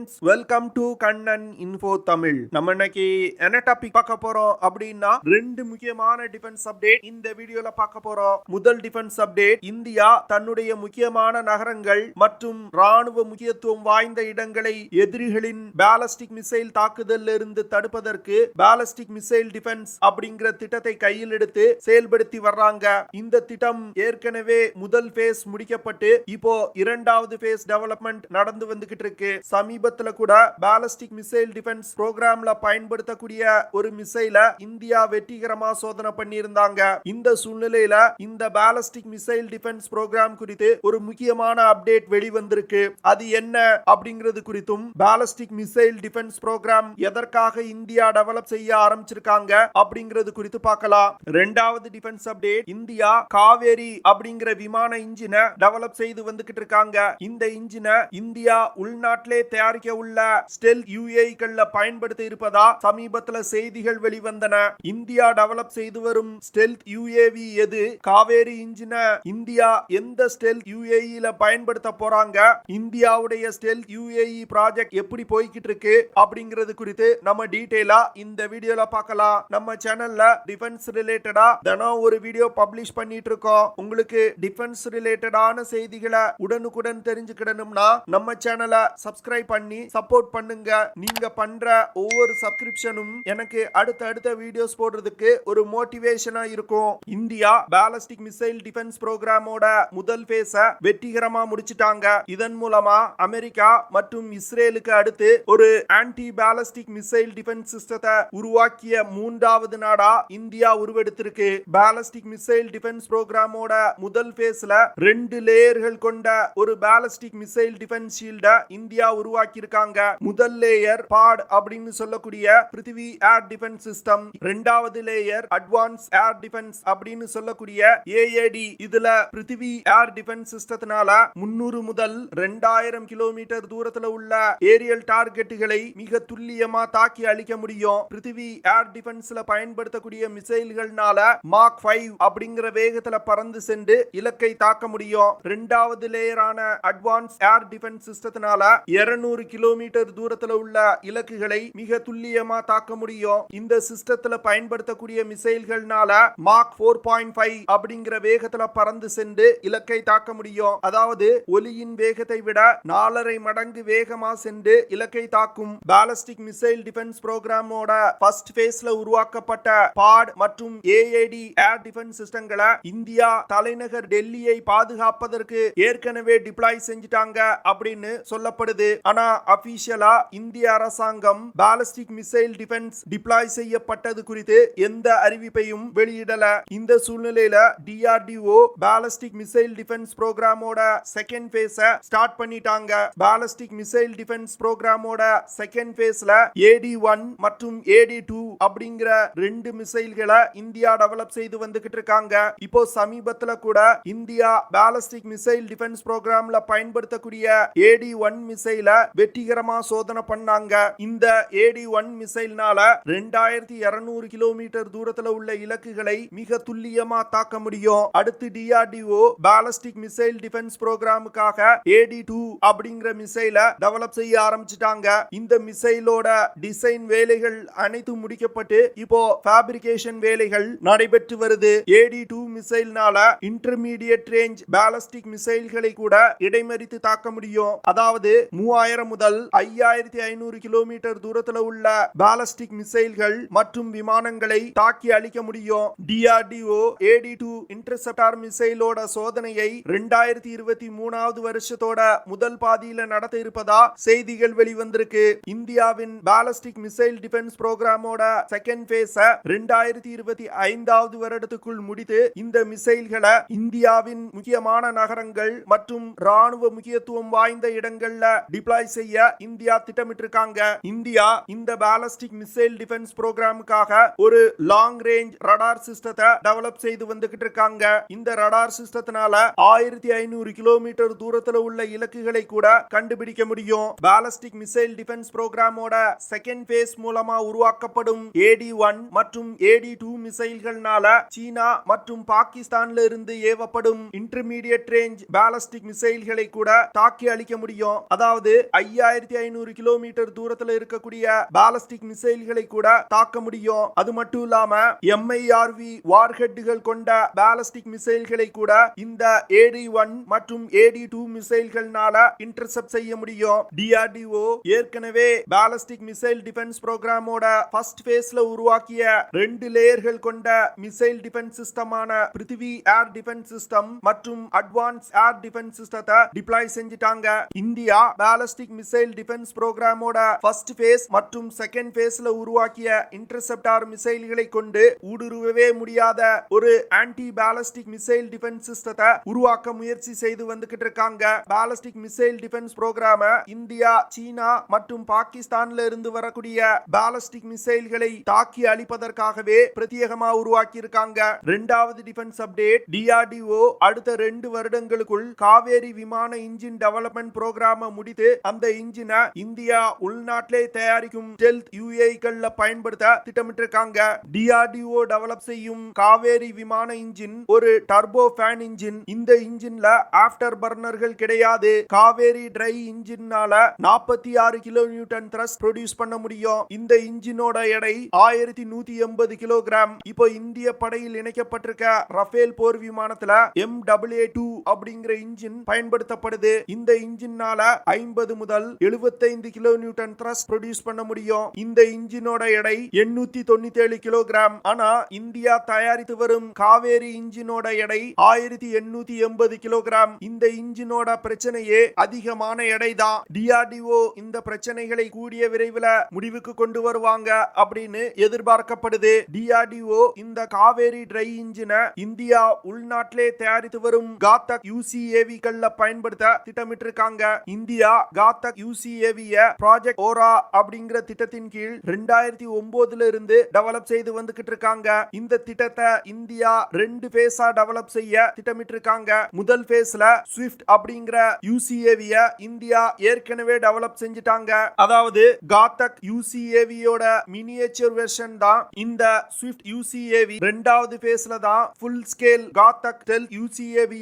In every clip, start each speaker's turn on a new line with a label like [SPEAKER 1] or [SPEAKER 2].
[SPEAKER 1] Friends, welcome to Kannan info Tamil. நம்ம இன்னைக்கு என்ன டாபிக் பார்க்க போறோம் அப்படின்னா, ரெண்டு முக்கியமான டிஃபென்ஸ் அப்டேட் இந்த வீடியோல பார்க்க போறோம். முதல் டிஃபென்ஸ் அப்டேட், இந்தியா தன்னுடைய முக்கியமான நகரங்கள் மற்றும் ராணுவ முக்கியத்துவம் வாய்ந்த இடங்களை எதிரிகளின் பாலிஸ்டிக் மிசைல் தாக்குதலில் இருந்து தடுப்பதற்கு பாலிஸ்டிக் மிசைல் டிஃபென்ஸ் அப்படிங்கிற திட்டத்தை கையில் எடுத்து செயல்படுத்தி வர்றாங்க. இந்த திட்டம் ஏற்கனவே முதல் பேஸ் முடிக்கப்பட்டு இப்போ இரண்டாவது பேஸ் டெவலப்மெண்ட் நடந்து வந்துகிட்டு இருக்கு. சமீபத்துல கூட பாலிஸ்டிக் மிசைல் டிஃபென்ஸ் புரோகிராம்ல பயன்படுத்தக்கூடிய ஒரு மிசைல இந்தியா வெற்றிகரமா சோதனை பண்ணியிருந்தாங்க. இந்த சூழ்நிலையில இந்த பாலிஸ்டிக் மிசைல் டிஃபென்ஸ் புரோகிராம் குறித்து ஒரு முக்கியமான அப்டேட் வெளிவந்திருக்கு. அது என்ன அப்படிங்கிறது குறித்தும், பாலிஸ்டிக் மிசைல் டிஃபென்ஸ் புரோகிராம் எதற்காக இந்தியா டெவலப் செய்ய ஆரம்பிச்சிருக்காங்க அப்படிங்கிறது குறித்து பார்க்கலாம். இரண்டாவது டிஃபென்ஸ் அப்டேட், இந்தியா காவேரி அப்படிங்கிற விமான இன்ஜினை டெவலப் செய்து வந்துகிட்டு இருக்காங்க. இந்த இன்ஜினை இந்தியா உள்நாட்டிலே தயாரிக்க உள்ள ஸ்டெல்த் யுஏவிகள்ல பயன்படுத்த இருப்பதா சமீபத்துல செய்திகள் வெளிவந்தன. இந்தியா டெவலப் செய்து வரும் ஸ்டெல்த் யுஏவி எது? காவேரி இன்ஜினை இந்தியா எந்த ஸ்டெல்த் யுஏவில பயன்படுத்த போறாங்க? இந்தியாவுடைய ஸ்டெல்த் யுஏவி ப்ராஜெக்ட் எப்படி போய்கிட்டு இருக்கு அப்படிங்கிறது குறித்து நம்ம டீடைலா இந்த வீடியோல பார்க்கலாம். நம்ம சேனல்ல டிஃபென்ஸ் ரிலேட்டடா தினம் ஒரு வீடியோ பப்ளிஷ் பண்ணிட்டு இருக்கோம். உங்களுக்கு டிஃபென்ஸ் ரிலேட்டடான செய்திகளை உடனுக்குடன் தெரிஞ்சுக்கிடணும்னா நம்ம சேனலை சப்ஸ்கிரைப் பண்ணி சப்போர்ட் பண்ணுங்க. நீங்க பண்ற ஒவ்வொரு சப்ஸ்கிரிப்ஷனும் எனக்கு அடுத்த வீடியோஸ் போடுறதுக்கு ஒரு மோட்டிவேஷனா இருக்கும். இந்தியா பாலிஸ்டிக் மிசைல் டிஃபென்ஸ் புரோகிராமோட முதல் பேஸ வெற்றிகரமா முடிச்சிட்டாங்க. இதன் மூலமா அமெரிக்கா மற்றும் இஸ்ரேலுக்கு அடுத்து ஒரு ஆன்டி பாலிஸ்டிக் மிசைல் டிஃபென்ஸ் சிஸ்டத்தை உருவாக்கிய மூன்றாவது நாடா இந்தியா உருவெடுத்திருக்கு. பாலிஸ்டிக் மிசைல் டிஃபென்ஸ் புரோகிராமோட முதல் பேஸ்ல 2 லேயர்கள் கொண்ட ஒரு பாலிஸ்டிக் மிசைல் டிஃபென்ஸ் ஷீல்ட இந்தியா உருவாக்கி இருக்காங்க. முதல் லேயர் பாட் அப்படின்னு சொல்லக்கூடிய பிருத்திவி ஏர் டிஃபென்ஸ் சிஸ்டம், இரண்டாவது லேயர் அட்வான்ஸ் ஏர் டிஃபென்ஸ் அப்படின்னு சொல்லக்கூடிய ஏஏடி. இதுல பிருத்திவி ஏர் டிஃபென்ஸ் சிஸ்டத்தினால 300 முதல் 2000 கிலோமீட்டர் தூரத்துல உள்ள ஏரியல் டார்கெட்டுகளை மிக துல்லியமா தாக்கி அழிக்க முடியும். பிருத்திவி ஏர் டிஃபென்ஸ்ல பயன்படுத்தக்கூடிய மிசைல்கள்னால மாக் 5 அப்படிங்கிற வேகத்துல பறந்து சென்று இலக்கை தாக்க முடியும். இரண்டாவது லேயரான அட்வான்ஸ் ஏர் டிஃபென்ஸ் சிஸ்டத்தினால 200 கிலோமீட்டர் தூரத்துல உள்ள இலக்குகளை மிக துல்லியமா தாக்க முடியும். இந்த சிஸ்டத்துல பயன்படுத்தக்கூடிய மிசைல்கள்னால மாக் 4.5 அப்படிங்கிற வேகத்துல பறந்து சென்று இலக்கை தாக்க முடியும். அதாவது ஒலியின் வேகத்தை விட 4.5 மடங்கு வேகமா சென்று இலக்கை தாக்கும். பாலிஸ்டிக் மிசைல் டிஃபென்ஸ் புரோகிராமோட ஃபர்ஸ்ட் பேஸ்ல உருவாக்கப்பட்ட பாட் மற்றும் ஏஏடி ஏர் டிஃபென்ஸ் சிஸ்டங்களை இந்தியா தலைநகர் டெல்லியை பாதுகாப்பதற்கு ஏற்கனவே டிப்ளாய் செஞ்சிட்டாங்க அப்படின்னு சொல்லப்படுது. ஆனா அபிஷியலா இந்திய அரசாங்கம் பாலிஸ்டிக் மிசைல் டிஃபென்ஸ் டிப்ளாய் செய்யப்பட்டது குறித்து எந்த அறிவிப்பையும் வெளியிடல. இந்த சூழ்நிலையில டிஆர்டிஓ பாலிஸ்டிக் மிசைல் டிஃபென்ஸ் புரோகிராமோட செகண்ட் பேஸ ஸ்டார்ட் பண்ணிட்டாங்க. பாலிஸ்டிக் மிசைல் டிஃபென்ஸ் புரோகிராமோட செகண்ட் பேஸ்ல AD1 மற்றும் AD2 அப்படிங்கிற 2 மிசைல்களை இந்தியா டெவலப் செய்து வந்துகிட்டு இருக்காங்க. இப்போ சமீபத்துல கூட இந்தியா பாலிஸ்டிக் மிசைல் டிஃபென்ஸ் புரோகிராம்ல பயன்படுத்தக்கூடிய AD1 மிசைல வெற்றிகரமா சோதனை பண்ணாங்க. இந்த AD1 மிசைல்னால 2200 கிலோமீட்டர் தூரத்துல உள்ள இலக்குகளை மிக துல்லியமா தாக்க முடியும். அடுத்து டிஆர்டிஓ பாலிஸ்டிக் மிசைல் டிஃபென்ஸ் புரோகிராமுக்காக AD2 அப்படிங்கிற மிசைல டெவலப் செய்ய ஆரம்பிச்சிட்டாங்க. இந்த மிசைலோட டிசைன் வேலைகள் அனைத்தும் முடிக்கப்பட்டு இப்போ ஃபேப்ரிகேஷன் வேலைகள் நடைபெற்று வருது. AD2 மிசைல்னால இன்டர்மீடியட் ரேஞ்ச் பாலிஸ்டிக் மிசைல்களை கூட இடைமறித்து தாக்க முடியும். அதாவது 3000 முதல் 5500 கிலோமீட்டர் தூரத்துல உள்ள பாலிஸ்டிக் மிசைல்கள் மற்றும் விமானங்களை தாக்கி அழிக்க முடியும். டிஆர்டிஓ AD2 இன்டர்செப்டார் மிசைலோட சோதனையை 2023 வருஷத்தோட முதல் பாதியில நடத்த இருப்பதா செய்திகள் வெளிவந்திருக்கு. இந்தியாவின் பாலிஸ்டிக் மிசைல் டிஃபென்ஸ் புரோகிராமோட செகண்ட் பேஸ 2025 வருடத்துக்குள் முடித்து இந்த மிசைல்களை இந்தியாவின் முக்கியமான நகரங்கள் மற்றும் ராணுவ முக்கியத்துவம் வாய்ந்த இடங்கள்ல டிப்ளாய் செய்ய இந்தியா திட்டமிட்டிருக்காங்க. இந்தியா இந்த பாலிஸ்டிக் மிசைல் டிஃபென்ஸ் புரோகிராமுக்காக ஒரு லாங் ரேஞ்ச் ரடார் சிஸ்டத்தை டெவலப் செய்து வந்துகிட்டு இருக்காங்க. இந்த ரடார் சிஸ்டத்தினால 1500 கிலோமீட்டர் தூரத்துல உள்ள இலக்குகளை கூட கண்டுபிடிக்க முடியும். பாலிஸ்டிக் மிசைல் டிஃபென்ஸ் புரோகிராமோட செகண்ட் பேஸ் மூலமா உருவாக்கப்படும் AD1 மற்றும் AD2 மிசைல்கள்னால சீனா மற்றும் பாகிஸ்தான்ல இருந்து ஏவப்படும் இன்டர்மீடியட் ரேஞ்ச் பாலிஸ்டிக் மிசைல்களை கூட தாக்கி அழிக்க முடியும். அதாவது 5500 கிலோமீட்டர் தூரத்துல இருக்கக்கூடிய பாலிஸ்டிக் மிசைல்களை கூட தாக்க முடியும். அது மட்டும் இல்லாம MIRV வார்ஹெட்டுகள் கொண்ட பாலிஸ்டிக் மிசைல்களை கூட இந்த AD1 மற்றும் AD2 மிசைல்கள்னால இன்டர்செப்ட் செய்ய முடியும். DRDO ஏற்கனவே பாலிஸ்டிக் மிசைல் டிஃபென்ஸ் புரோகிராமோட ஃபர்ஸ்ட் ஃபேஸ்ல உருவாக்கிய 2 லேயர்கள் கொண்ட மிசைல் டிஃபென்ஸ் சிஸ்டமான பிருத்திவி ஏர் டிஃபென்ஸ் சிஸ்டம் மற்றும் அட்வான்ஸ் ஏர் டிஃபென்ஸ் சிஸ்டத்தை டிப்ளாய் செஞ்சிட்டாங்க. இந்தியா பாலிஸ்டிக் மிசைல் டிஃபென்ஸ் புரோகிராமோட ஃபர்ஸ்ட் ஃபேஸ் மற்றும் செகண்ட் ஃபேஸ்ல உருவாக்கிய இன்டர்செப்டார் மிசைல்களை கொண்டு ஊடுருவவே முடியாத ஒரு ஆன்டி பாலிஸ்டிக் மிசைல் டிஃபென்ஸ் சிஸ்டத்தை உருவாக்க முயற்சி செய்து வந்துகிட்டு இருக்காங்க. பாலிஸ்டிக் மிசைல் டிஃபென்ஸ் புரோகிராம இந்தியா, சீனா மற்றும் பாகிஸ்தான்ல இருந்து வரக்கூடிய பாலிஸ்டிக் மிசைல்களை தாக்கி அழிப்பதற்காகவே பிரத்யேகமா உருவாக்கி இருக்காங்க. இரண்டாவது டிஃபென்ஸ் அப்டேட், DRDO அடுத்த 2 வருடங்களுக்குள் காவேரி விமான இன்ஜின் டெவலப்மெண்ட் புரோகிராம முடித்து அந்த இன்ஜினை இந்தியா உள்நாட்டிலே தயாரிக்கும் ஸ்டெல்த் UAVகள்ல பயன்படுத்த திட்டமிட்டிருக்காங்க. DRDO டெவலப் செய்யும் காவேரி விமான இன்ஜின் ஒரு டர்போ ஃபேன் இன்ஜின். இந்த இன்ஜின்ல ஆஃப்டர் பர்னர்கள் கிடையாது. காவேரி ட்ரை இன்ஜின்னால 46 கிலோ நியூட்டன் த்ரஸ்ட் ப்ரொடியூஸ் பண்ண முடியும். இந்த இன்ஜினோட எடை 1180 கிலோகிராம். இப்போ இந்திய படையில் இணைக்கப்பட்டிருக்க ரஃபேல் போர் விமானத்துல MAA2 அப்படிங்கிற இன்ஜின் பயன்படுத்தப்படுது. இந்த இன்ஜினால 50 முதல் 75 கிலோ நியூட்டன் த்ரஸ்ட் ப்ரொடியூஸ் பண்ண முடியும். இந்த இன்ஜினோட எடை 897 கிலோகிராம். ஆனா இந்தியா தயாரித்து வரும் காவேரி இன்ஜினோட எடை 1880 கிலோகிராம். இந்த இன்ஜினோட பிரச்சனையே அதிகமான எடை தான். DRDO இந்த பிரச்சனைகளை கூடிய விரைவில் முடிவுக்கு கொண்டு வருவாங்க அப்படின்னு எதிர்பார்க்கப்படுது. DRDO இந்த காவேரி ட்ரை இன்ஜினை இந்தியா உள்நாட்டிலே தயாரித்து வரும் காத்தக் UCAVகள்ல பயன்படுத்த திட்டமிட்டிருக்காங்க. இந்தியா காத்தக் UCAV ப்ராஜெக்ட் ஓரா அப்படிங்கிற திட்டத்தின் கீழ் 2009ல இருந்து டெவலப் செய்து வந்துகிட்டு இருக்காங்க. இந்த திட்டத்தை இந்தியா 2 ஃபேஸா டெவலப் செய்ய திட்டமிட்டிருக்காங்க. முதல் ஃபேஸ்ல ஸ்விஃப்ட் அப்படிங்கிற UCAV இந்தியா ஏற்கனவே டெவலப் செஞ்சிட்டாங்க. அதாவது காத்தக் UCAVயோட மினியேச்சர் வெர்ஷன் தான் இந்த ஸ்விஃப்ட் UCAV. இரண்டாவது ஃபேஸ்ல தான் full scale Ghatak stealth UCAV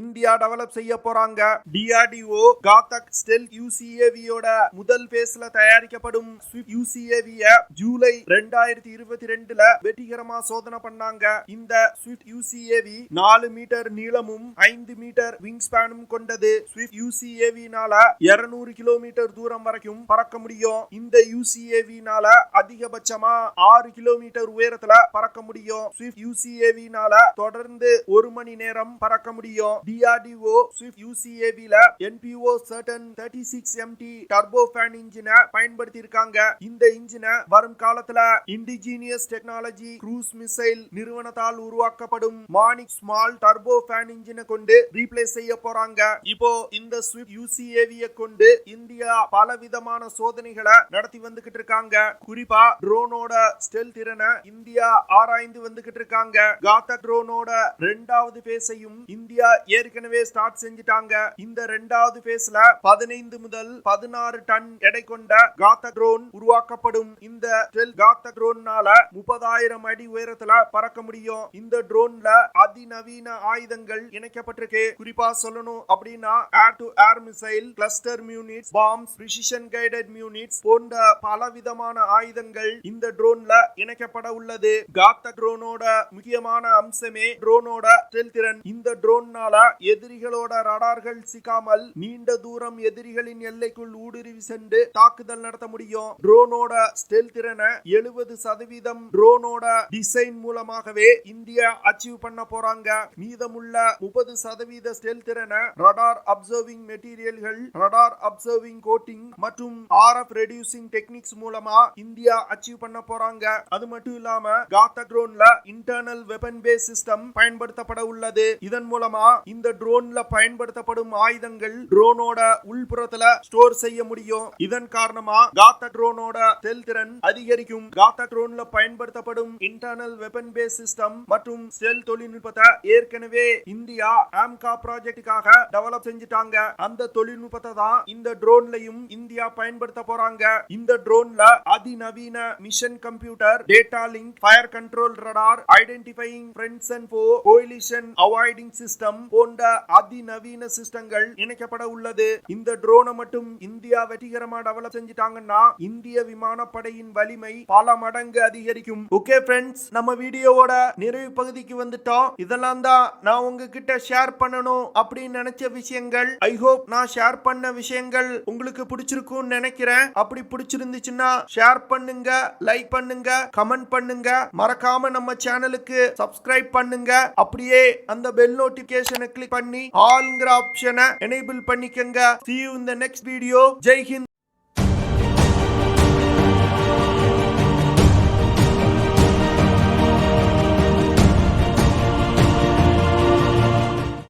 [SPEAKER 1] India develop செய்ய போறாங்க. DRDO காத்தக் ஸ்டெல்த் UCAVயோட முதல் ஃபேஸ்ல தயாரிக்கப்படும் ஸ்விஃப்ட் UCAV ஜூலை 2022ல வெற்றிகரமா சோதனை பண்ணாங்க. இந்த ஸ்விஃப்ட் UCAV 4 மீட்டர் நீளமும் 5 மீட்டர் விங் ஸ்பேனும் கொண்டது. ஸ்விஃப்ட் UCAVனால 200 கிலோமீட்டர் தூரம் வரைக்கும் பறக்க முடியும். இந்த UCAVனால அதிகபட்சமா 6 கிலோமீட்டர் உயரத்துல பறக்க முடியும். ஸ்விஃப்ட் UCAVனால தொடர்ந்து 1 மணி நேரம் பறக்க முடியும். DRDO ஸ்விஃப்ட் UCAVல NPO Certain 36MT turbo fan இன்ஜினை பயன்படுத்தி இருக்காங்க. இந்த இன்ஜினை வரும் காலத்துல இண்டிஜினியஸ் டெக்னாலஜி க்ரூஸ் மிசைல் நிறுவனத்தால் உருவாக்கப்படும் மானிக் ஸ்மால் டர்போ ஃபேன் இன்ஜினை கொண்டு ரீப்ளேஸ் செய்ய போறாங்க. இப்போ இந்த ஸ்விஃப்ட் UCAV கொண்டு இந்தியா பல விதமான சோதனைகளை நடத்தி வந்துகிட்டு இருக்காங்க. குறிப்பா ட்ரோனோட ஸ்டெல்த் திறனை இந்தியா ஆராய்ந்து வந்துகிட்டு இருக்காங்க. காத்தக் ட்ரோனோட 2வது ஃபேஸையும் இந்தியா ஏற்கனவே ஸ்டார்ட் செஞ்சிட்டாங்க. இந்த 2வது ஃபேஸ்ல 15 முதல் 16 டன் எடை கொண்ட காத்தக் ட்ரோன் உருவாக்கப்படும். இந்த காத்தக் ட்ரோன்னால 30,000 அடி உயரத்துல பறக்க முடியும். இந்த ட்ரோன்ல அதிநவீன ஆயுதங்கள் இணைக்கப்பட்டிருக்கு. குறிப்பா சொல்லணும் அப்படின்னா air to air missile, cluster munitions, bombs, precision guided munitions போன்ற பல விதமான ஆயுதங்கள் இந்த ட்ரோன்ல இணைக்கப்பட உள்ளது. காத்தக் ட்ரோனோட முக்கியமான அம்சமே ட்ரோனோட ஸ்டெல்த் திறன். இந்த ட்ரோன்னால எதிரிகளோட ரடார்கள் சிக்காமல் நீண்ட தூரம் எதிரிகளின் எல்லைக்குள் ஊடுருவி சென்று தாக்குதல் நடத்த முடியும். ட்ரோனோட ஸ்டெல்த் திறனை 70% ட்ரோனோட டிசைன் மூலமாகவே இந்தியா அச்சீவ் பண்ண போறாங்க. மீதமுள்ள 30% ஸ்டெல்த் திறனை ரடார் அப்சர்விங் மெட்டீரியல்கள், ரடார் அப்சர்விங் கோட்டிங் மற்றும் RF ரெடியூசிங் டெக்னிக்ஸ் மூலமா இந்தியா அச்சீவ் பண்ண போறாங்க. அது மட்டும் இல்லாம காத்தக் ட்ரோன்ல இன்டர்னல் வெப்பன் பேஸ் சிஸ்டம் பயன்படுத்தப்பட உள்ளது. இதன் மூலமா இந்த ட்ரோன்ல பயன்படுத்தப்படும் ஆயுதங்கள் ட்ரோனோட உள்புறத்துல ஸ்டோர் செய்ய முடியும். இதன் காரணமா காத்தக் ட்ரோனோட ஸ்டெல்த் திறன் அதிகரிக்கும். காத்தக் ட்ரோன்ல பயன்படுத்தப்படும் இன்டர்னல் வெப்பன் பேஸ் சிஸ்டம் மற்றும் ஸ்டெல்த் தொழில்நுட்பத்தை ஏற்கனவே இந்தியா ஆம்கா ப்ராஜெக்டுக்காக டெவலப் செஞ்சிட்டாங்க. அந்த தொழில்நுட்பத்தை தான் இந்த ட்ரோன்லயும் இந்தியா பயன்படுத்த போறாங்க. இந்த ட்ரோன்ல அதிநவீன mission computer, data link, fire control radar, identifying friends and ஃபோ, கோலிஷன் அவாய்டிங் சிஸ்டம் போன்ற அதிநவீன சிஸ்டங்கள் இணைக்கப்பட உள்ளது. இந்த ட்ரோனை மட்டும் மட்டும் இந்தியா வெற்றிகரமா டெவலப் செஞ்சிட்டாங்கன்னா இந்திய விமானப்படையின் வலிமை பல மடங்கு அதிகரிக்கும். ஓகே ஃப்ரெண்ட்ஸ், நம்ம வீடியோவோட நிறைவு பகுதிக்கு வந்துட்டோம். இதெல்லாம் தான் நான் உங்ககிட்ட ஷேர் பண்ணணும் அப்படின்னு நினைச்ச விஷயங்கள். ஐ ஹோப் நான் ஷேர் பண்ண விஷயங்கள் உங்களுக்கு பிடிச்சிருக்கும்னு நினைக்கிறேன். அப்படி பிடிச்சிருந்துச்சுன்னா ஷேர் பண்ணுங்க, லைக் பண்ணுங்க, கமெண்ட் பண்ணுங்க. மறக்காம நம்ம சேனலுக்கு சப்ஸ்கிரைப் பண்ணுங்க. அப்படியே அந்த பெல் நோட்டிபிகேஷனை கிளிக் பண்ணி ஆல்ங்கிற ஆப்ஷனை எனேபிள் பண்ணிக்கங்க. See you in the next video. Jai Hind.